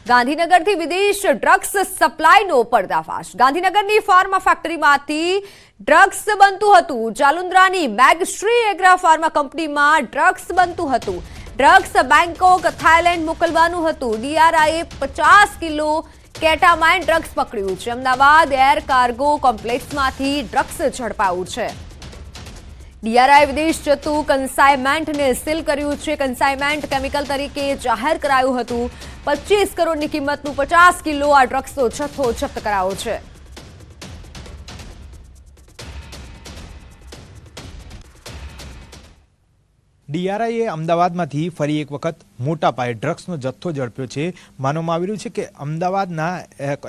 ગાંધીનગરથી વિદેશ ડ્રગ્સ સપ્લાયનો પર્દાફાશ। ગાંધીનગરની ફાર્મા ફેક્ટરીમાંથી ડ્રગ્સ બનતું હતું। જાલુંદ્રાની મેગશ્રી એગ્રા ફાર્મા કંપનીમાં ડ્રગ્સ બનતું હતું। ડ્રગ્સ બેંકોક થાઈલેન્ડ મોકલવાનું હતું। ડીઆરઆઈએ 50 કિલો કેટામાઇન ડ્રગ્સ પકડ્યું છે। અમદાવાદ એર કાર્ગો કોમ્પ્લેક્સમાંથી ડ્રગ્સ ઝડપાયું છે। ડીઆરઆઈ વિદેશ જતું કન્સાઇનમેન્ટને સીલ કર્યું છે। કન્સાઇનમેન્ટ કેમિકલ તરીકે જાહેર કરાયું હતું। 25 કરોડની કિંમતનું 50 કિલો આ ડ્રગ્સનો જથ્થો જપ્ત કરાયો છે। ડીઆરઆઈએ અમદાવાદમાંથી ફરી એક વખત મોટા પાયે ડ્રગ્સનો જથ્થો ઝડપ્યો છે। માનવામાં આવી રહ્યું છે કે અમદાવાદના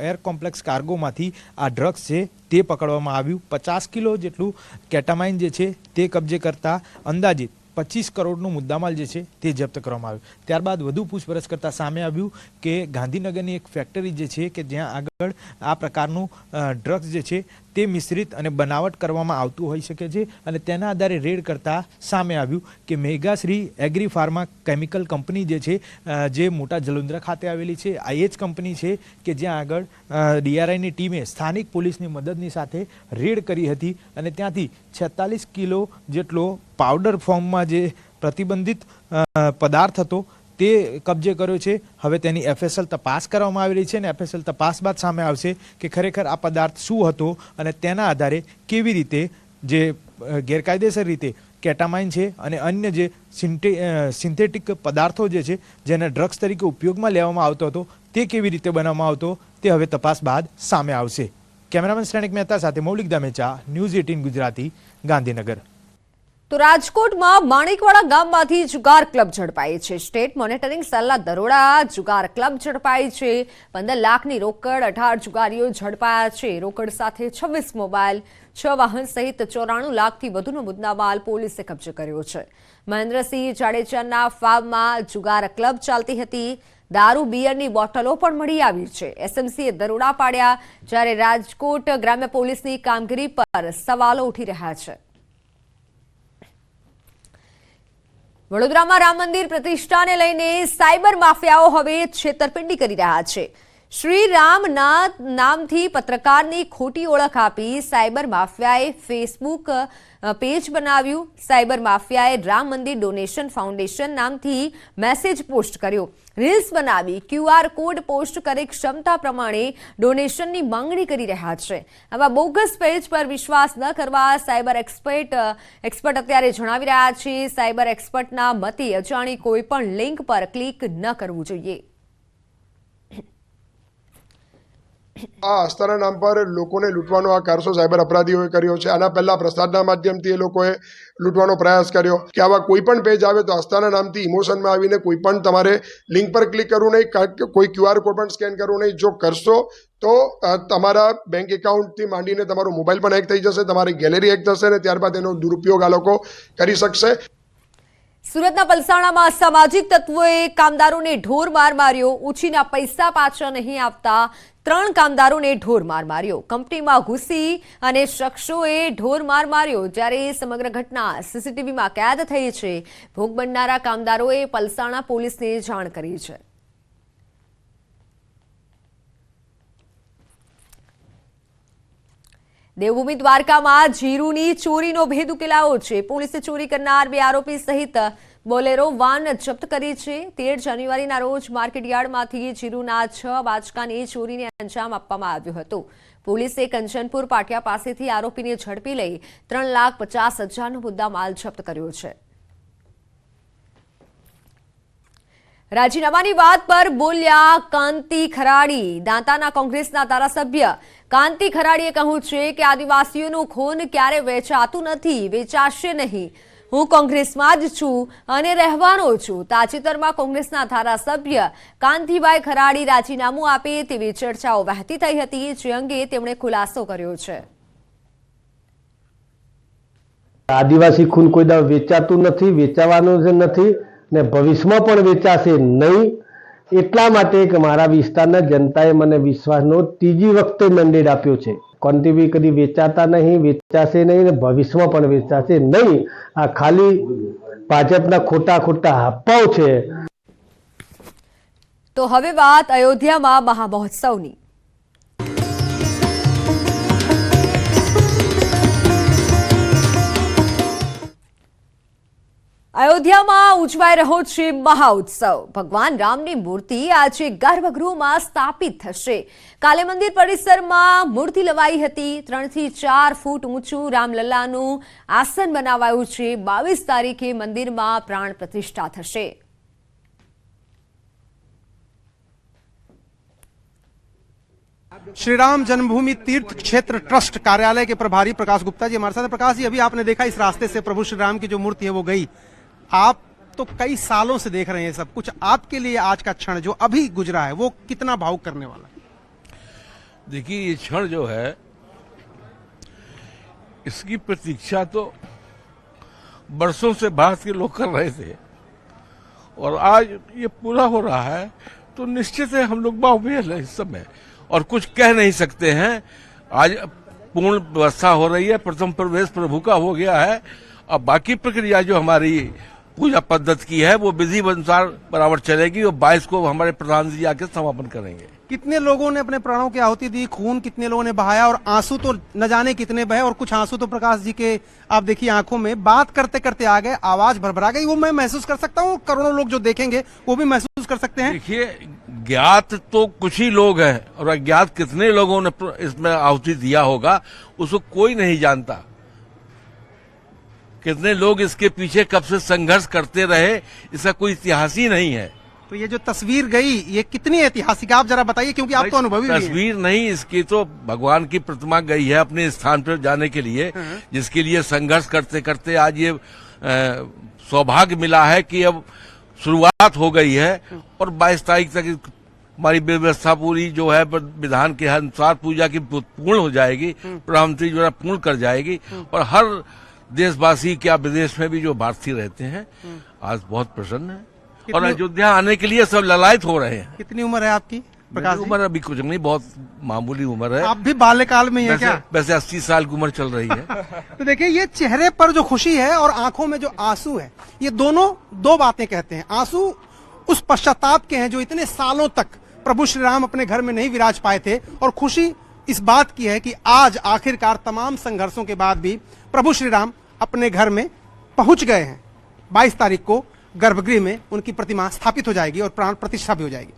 એર કોમ્પ્લેક્સ કાર્ગોમાંથી આ ડ્રગ્સ છે તે પકડવામાં આવ્યું। 50 કિલો જેટલું કેટામાઇન જે છે તે કબજે કરતા અંદાજિત 25 કરોડનો મુદ્દામાલ જે છે તે જપ્ત કરવામાં આવ્યો। ત્યારબાદ વધુ પૂછપરછ કરતા સામે આવ્યું કે ગાંધીનગરની એક ફેક્ટરી જે છે કે જ્યાં આગળ આ પ્રકારનું ડ્રગ્સ જે છે તે મિશ્રિત અને બનાવટ કરવામાં આવતું હોઈ શકે છે અને તેના આધારે રેડ કરતા સામે આવ્યું કે મેગાશ્રી એગ્રી ફાર્મા કેમિકલ કંપની જે છે જે મોટા જલુંદ્રા ખાતે આવેલી છે આ એ જ કંપની છે કે જ્યાં આગળ ડીઆરઆઈની ટીમે સ્થાનિક પોલીસની મદદની સાથે રેડ કરી હતી અને ત્યાંથી 46 કિલો જેટલો પાવડર ફોર્મમાં જે પ્રતિબંધિત પદાર્થ હતો તે કબજે કર્યો છે। હવે તેની એફએસએલ તપાસ કરવામાં આવી રહી છે અને એફએસએલ તપાસ બાદ સામે આવશે કે ખરેખર આ પદાર્થ શું હતો અને તેના આધારે કેવી રીતે જે ગેરકાયદેસર રીતે કેટામાઇન છે અને અન્ય જે સિન્થેટિક પદાર્થો જે છે જેને ડ્રગ્સ તરીકે ઉપયોગમાં લેવામાં આવતો હતો તે કેવી રીતે બનાવવામાં આવતો તે હવે તપાસ બાદ સામે આવશે। કેમેરામેન શ્રેણિક મહેતા સાથે મૌલિક દામેચા, ન્યૂઝ 18 ગુજરાતી, ગાંધીનગર। તો રાજકોટમાં માણેકવાડા ગામમાંથી જુગાર ક્લબ ઝડપાઈ છે। સ્ટેટ મોનિટરિંગ સેલના દરોડા જુગાર ક્લબ ઝડપાઈ છે। 15 લાખની રોકડ, 18 જુગારીઓ ઝડપાયા છે। રોકડ સાથે 26 મોબાઈલ, 6 વાહન સહિત 94 લાખથી વધુનો મુદ્દામાલ પોલીસે કબજે કર્યો છે। મહેન્દ્રસિંહ જાડેજાના ફાર્મમાં જુગાર ક્લબ ચાલતી હતી। દારૂ બિયરની બોટલો પણ મળી આવી છે। એસએમસીએ દરોડા પાડ્યા જ્યારે રાજકોટ ગ્રામ્ય પોલીસની કામગીરી પર સવાલો ઉઠી રહ્યા છે। વડોદરામાં રામ મંદિર પ્રતિષ્ઠાને લઈને સાયબર માફિયાઓ હવે છેતરપિંડી કરી રહ્યા છે। શ્રી રામના નામથી પત્રકારની ખોટી ઓળખ આપી સાયબર માફિયાએ ફેસબુક પેજ બનાવ્યું। સાયબર માફિયાએ રામ મંદિર ડોનેશન ફાઉન્ડેશન નામથી મેસેજ પોસ્ટ કર્યો। રીલ્સ બનાવી ક્યુઆર કોડ પોસ્ટ કરી ક્ષમતા પ્રમાણે ડોનેશનની માંગણી કરી રહ્યા છે। આવા બોગસ પેજ પર વિશ્વાસ ન કરવા સાયબર એક્સપર્ટ અત્યારે જણાવી રહ્યા છે। સાયબર એક્સપર્ટના મતે અજાણી કોઈ પણ લિંક પર ક્લિક ન કરવું જોઈએ। આ આસ્થાના નામ પર લોકોને લૂંટવાનો આ કારસો સાયબર અપરાધીઓએ કર્યો છે। આના પહેલા પ્રસાદના માધ્યમથી એ લોકોએ લૂંટવાનો પ્રયાસ કર્યો કે આવા કોઈ પણ પેજ આવે તો આસ્થાના નામથી ઇમોશનમાં આવીને કોઈ પણ તમારે લિંક પર ક્લિક કરવું નહીં, કોઈ ક્યુઆર કોડ પણ સ્કેન કરવું નહીં। જો કરશો તો તમારા બેંક એકાઉન્ટથી માંડીને તમારો મોબાઈલ પણ હેક થઈ જશે, તમારી ગેલેરી હેક થશે અને ત્યારબાદ એનો દુરુપયોગ આ લોકો કરી શકશે। સુરતના પલસાણામાં સામાજિક તત્વોએ કામદારોને ઢોર માર માર્યો। ઉછીના પૈસા પાછા નહીં આપતા 3 કામદારોને ઢોર માર માર્યો। કંપનીમાં ઘૂસી અને શખ્સોએ ઢોર માર માર્યો જ્યારે સમગ્ર ઘટના સીસીટીવીમાં કેદ થઈ છે। ભોગ બનનારા કામદારોએ પલસાણા પોલીસને જાણ કરી છે। દેવભૂમિ દ્વારકામાં જીરુની ચોરીનો ભેદ ઉકેલાયો છે। પોલીસે ચોરી કરનાર 2 આરોપી સહિત બોલેરો વાન જપ્ત કરી છે। 13 જાન્યુઆરીના રોજ માર્કેટયાર્ડમાંથી જીરુના 6 બાચકાની ચોરીને અંજામ આપવામાં આવ્યો હતો। પોલીસે કંચનપુર પાટિયા પાસેથી આરોપીને ઝડપી લઈ 3,50,000નો મુદ્દામાલ જપ્ત કર્યો છે। રાજીનામાની વાત પર બોલ્યા કાંતિ ખરાડી। દાંતાના કોંગ્રેસના ધારાસભ્ય કાંતિ ખરાડીએ કહ્યું છે કે આદિવાસીઓનું ખૂન ક્યારે વેચાતું નથી, વેચાશે નહીં। હું કોંગ્રેસમાં જ છું અને રહેવાનો છું। તાજેતરમાં કોંગ્રેસના ધારાસભ્ય કાંતિભાઈ ખરાડી રાજીનામું આપે તેવી ચર્ચાઓ વહેતી થઈ હતી, જે અંગે તેમણે ખુલાસો કર્યો છે। આદિવાસી ખૂન કોઈ દા વેચાતું નથી, વેચાવાનું જ નથી ને ભવિષ્યમાં પણ વેચાશે નહીં। એટલા માટે કે મારા વિસ્તારના જનતાએ મને વિશ્વાસનો 3જી વખતે મેન્ડેટ આપ્યો છે। કોન્ટીબી કદી વેચાતા નહીં, વેચાશે નહીં ને ભવિષ્યમાં પણ વેચાશે નહીં। આ ખાલી ભાજપના ખોટા અફવાઓ છે। તો હવે વાત અયોધ્યામાં મહામહોત્સવની। અયોધ્યામાં ઉજવાઈ રહ્યો છે મહાઉત્સવ। ભગવાન રામની મૂર્તિ આજે ગર્ભગૃહમાં સ્થાપિત થશે। કાલે મંદિર પરિસરમાં મૂર્તિ લવાઈ હતી। 3 થી 4 ફૂટ ઊંચું રામલલ્લાનું આસન બનાવાયું છે। 22 તારીખે મંદિરમાં પ્રાણ પ્રતિષ્ઠા થશે। श्री राम जन्मभूमि तीर्थ क्षेत्र ट्रस्ट कार्यालय के प्रभारी प्रकाश गुप्ता जी हमारे साथ हैं। प्रकाश जी, अभी आपने देखा इस रास्ते से प्रभु श्री राम की जो मूर्ति है वो गई। आप तो कई सालों से देख रहे हैं सब कुछ, आपके लिए आज का क्षण जो अभी गुजरा है वो कितना भावुक करने वाला है? देखिए, ये क्षण जो है इसकी प्रतीक्षा तो बरसों से भारत के लोग कर रहे थे और आज ये पूरा हो रहा है, तो निश्चित है हम लोग बाहुबेल है इस समय और कुछ कह नहीं सकते हैं। आज पूर्ण व्यवस्था हो रही है, प्रथम प्रवेश प्रभु का हो गया है। अब बाकी प्रक्रिया जो हमारी पूजा पद्धति की है वो विधि अनुसार बराबर चलेगी और 22 को हमारे प्रधान जी आके समापन करेंगे। कितने लोगों ने अपने प्राणों की आहुति दी, खून कितने लोगों ने बहाया और आंसू तो न जाने कितने बहे, और कुछ आंसू तो प्रकाश जी के आप देखिए आंखों में, बात करते करते आ गए, आवाज भरभरा गई। वो मैं महसूस कर सकता हूँ, करोड़ों लोग जो देखेंगे वो भी महसूस कर सकते हैं। देखिए, ज्ञात तो कुछ ही लोग हैं और अज्ञात कितने लोगों ने इसमें आहुति दिया होगा उसको कोई नहीं जानता। कितने लोग इसके पीछे कब से संघर्ष करते रहे, इसका कोई इतिहास ही नहीं है। तो ये जो तस्वीर गई ये कितनी ऐतिहासिक, आप जरा बताइए, क्योंकि आप तो अनुभवी भी हैं। तस्वीर नहीं, इसकी तो भगवान की प्रतिमा गई है अपने स्थान पर जाने के लिए, जिसके लिए संघर्ष करते करते आज ये सौभाग्य मिला है कि अब शुरुआत हो गई है और 22 तारीख तक हमारी व्यवस्था पूरी जो है विधान के अनुसार पूजा की पूर्ण हो जाएगी, प्रधानमंत्री जो है पूर्ण कर जाएगी और हर देशवासी क्या विदेश में भी जो भारतीय रहते हैं आज बहुत प्रसन्न है और अयोध्या आने के लिए सब ललायत हो रहे हैं। कितनी उम्र है आपकी प्रकाश जी? उम्र अभी कुछ नहीं, बहुत मामूली उम्र है। आप भी बाल्यकाल में ही हैं क्या? वैसे 80 साल की उम्र चल रही है। तो देखिए, ये चेहरे पर जो खुशी है और आंखों में जो आंसू है, ये दोनों दो बातें कहते हैं। आंसू उस पश्चाताप के हैं जो इतने सालों तक प्रभु श्री राम अपने घर में नहीं विराज पाए थे, और खुशी इस बात की है कि आज आखिरकार तमाम संघर्षों के बाद भी प्रभु श्री राम अपने घर में पहुंच गए हैं। 22 तारीख को गर्भगृह में उनकी प्रतिमा स्थापित हो जाएगी और प्राण प्रतिष्ठा भी हो जाएगी।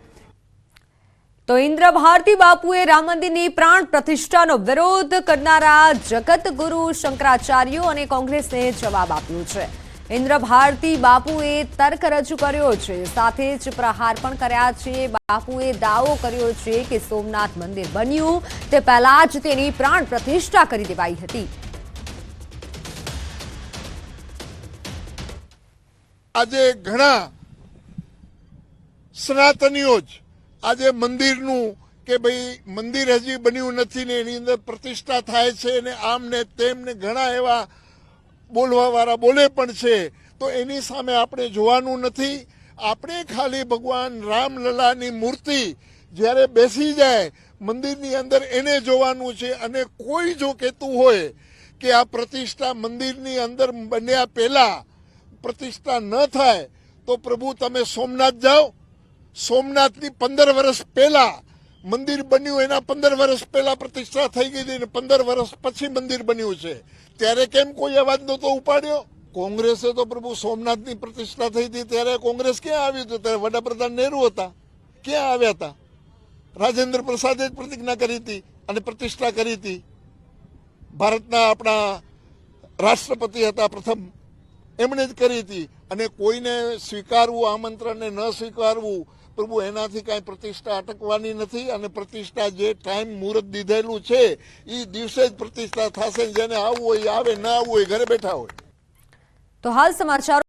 તો ઇન્દ્ર ભારતી બાપુએ રામ મંદિરની પ્રાણ પ્રતિષ્ઠાનો વિરોધ કરનારા જગત ગુરુ શંકરાચાર્યો અને કોંગ્રેસને જવાબ આપ્યો છે। ઇન્દ્ર ભારતી બાપુએ તર્ક રજૂ કર્યો છે, સાથે જ પ્રહાર પણ કર્યા છે। બાપુએ દાવો કર્યો છે કે સોમનાથ મંદિર બન્યું તે પહેલા જ તેની પ્રાણ પ્રતિષ્ઠા કરી દેવાઈ હતી। આજે ઘણા સનાતનીઓ જ આજે મંદિરનું કે ભાઈ મંદિર હજી બન્યું નથી ને એની અંદર પ્રતિષ્ઠા થાય છે ને આમ ને તેમ ને ઘણા એવા બોલવાવાળા બોલે પણ છે, તો એની સામે આપણે જોવાનું નથી। આપણે ખાલી ભગવાન રામલલાની મૂર્તિ જ્યારે બેસી જાય મંદિરની અંદર એને જોવાનું છે। અને કોઈ જો કહેતું હોય કે આ પ્રતિષ્ઠા મંદિરની અંદર બન્યા પહેલા પ્રતિષ્ઠા ન થાય તો પ્રભુ તમે સોમનાથ જાઓ। સોમનાથની 15 વર્ષ પહેલા મંદિર બન્યું, એના 15 વર્ષ પહેલા પ્રતિષ્ઠા થઈ ગઈ હતી ને 15 વર્ષ પછી મંદિર બન્યું છે, ત્યારે કેમ કોઈ અવાજ નહોતો ઉપાડ્યો? કોંગ્રેસે તો પ્રભુ સોમનાથની પ્રતિષ્ઠા થઈ હતી ત્યારે કોંગ્રેસ ક્યાં આવ્યું હતું? ત્યારે વડાપ્રધાન નહેરુ હતા, ક્યાં આવ્યા હતા? રાજેન્દ્ર પ્રસાદે જ પ્રતિજ્ઞા કરી હતી અને પ્રતિષ્ઠા કરી હતી। ભારતના આપણા રાષ્ટ્રપતિ હતા પ્રથમ, એમણે જ કરી હતી। અને કોઈને સ્વીકારવું આમંત્રણને ન સ્વીકારવું પ્રભુ એનાથી કાંઈ પ્રતિષ્ઠા અટકવાની નથી। અને પ્રતિષ્ઠા જે ટાઈમ મુહૂર્ત દીધેલું છે એ દિવસે જ પ્રતિષ્ઠા થશે। જેને આવવું હોય આવે, ના આવવું હોય ઘરે બેઠા હોય। તો હાલ સમાચારો